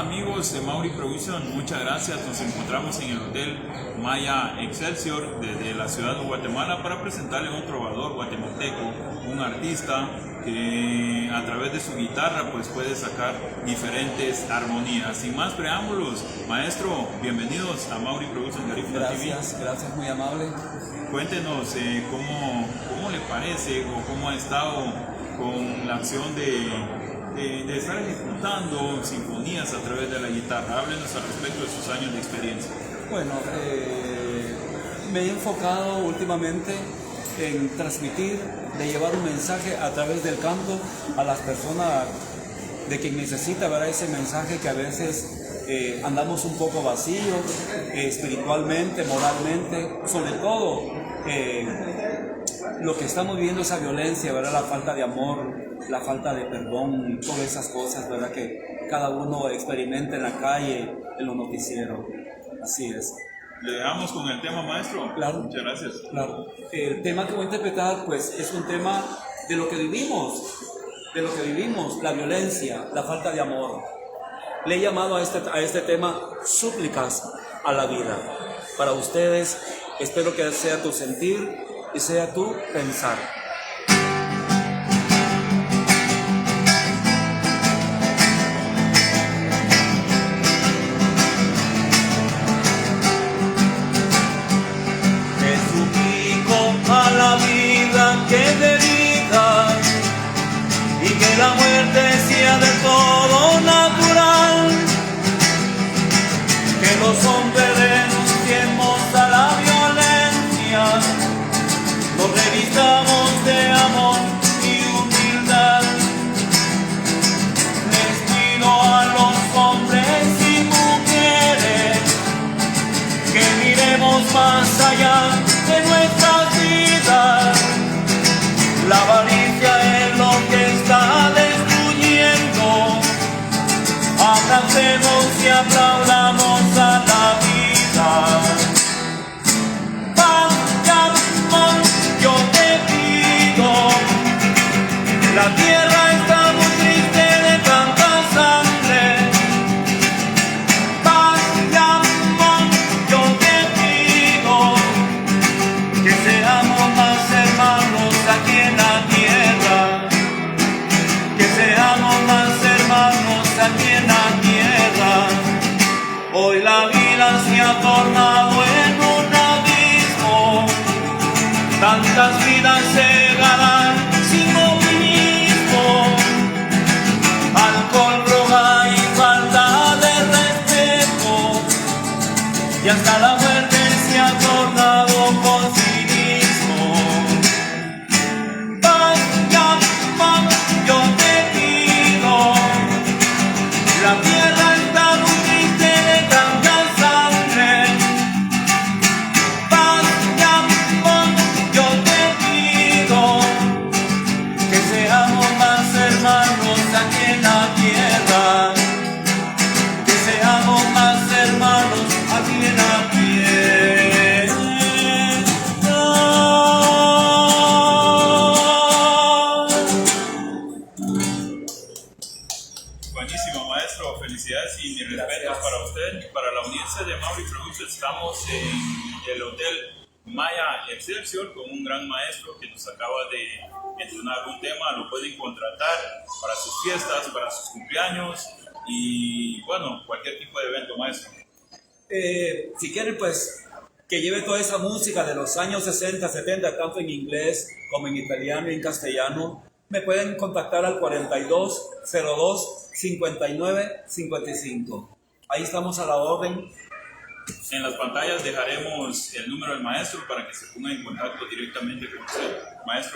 amigos de Mauri Production, muchas gracias. Nos encontramos en el Hotel Maya Excelsior desde la ciudad de Guatemala para presentarle a un trovador guatemalteco, un artista que a través de su guitarra pues puede sacar diferentes armonías. Sin más preámbulos, maestro, bienvenidos a Mauri Production Garifuna TV. Gracias, muy amable. Cuéntenos cómo le parece o cómo ha estado con la acción de estar ejecutando sinfonías a través de la guitarra. Háblenos al respecto de sus años de experiencia. Bueno, me he enfocado últimamente en transmitir, de llevar un mensaje a través del canto a las personas, de quien necesita ver ese mensaje, que a veces andamos un poco vacíos, espiritualmente, moralmente, sobre todo lo que estamos viviendo, esa violencia, ¿verdad? La falta de amor, la falta de perdón, todas esas cosas, ¿verdad? Que cada uno experimenta en la calle, en los noticieros. Así es. Le dejamos con el tema, maestro. Claro. Muchas gracias. Claro. El tema que voy a interpretar, pues, es un tema de lo que vivimos, la violencia, la falta de amor. Le he llamado a este tema súplicas a la vida. Para ustedes, espero que sea tu sentir y sea tu pensar. Te suplico a la vida que te diga y que la muerte sea de todo natural, que los hombres renunciemos a la violencia, nos revistamos de amor y humildad. Les pido a los hombres y mujeres que miremos más allá de nuestras vidas. La avaricia es lo que está destruyendo. Abracemos y aplaudamos a la vida. Yo te pido, la tierra está muy triste de tanta sangre. Paz y amor, yo te pido, que seamos más hermanos aquí en la tierra, que seamos más hermanos aquí en la tierra. Hoy la vida se ha tornado en un abismo. Tantas vidas se ganan sin optimismo, alcohol, droga y falta de respeto, y hasta la muerte se ha tornado con cinismo. Paz y amor, yo te pido, la tierra está muy triste de tanta sangre. Paz y amor, yo te pido, que seamos más hermanos aquí en la tierra, que seamos más hermanos aquí en la tierra. Buenísimo, maestro. Felicidades y mis respetos para usted. Para la audiencia de Mauri Production, estamos en el Hotel Maya Excelsior con un gran maestro que nos acaba de entonar un tema. Lo pueden contratar para sus fiestas, para sus cumpleaños y, bueno, cualquier tipo de evento, maestro. Si quieren, pues, que lleve toda esa música de los años 60, 70, tanto en inglés como en italiano y en castellano, me pueden contactar al 42 02 59 55. Ahí estamos a la orden. En las pantallas dejaremos el número del maestro para que se ponga en contacto directamente con usted. Maestro.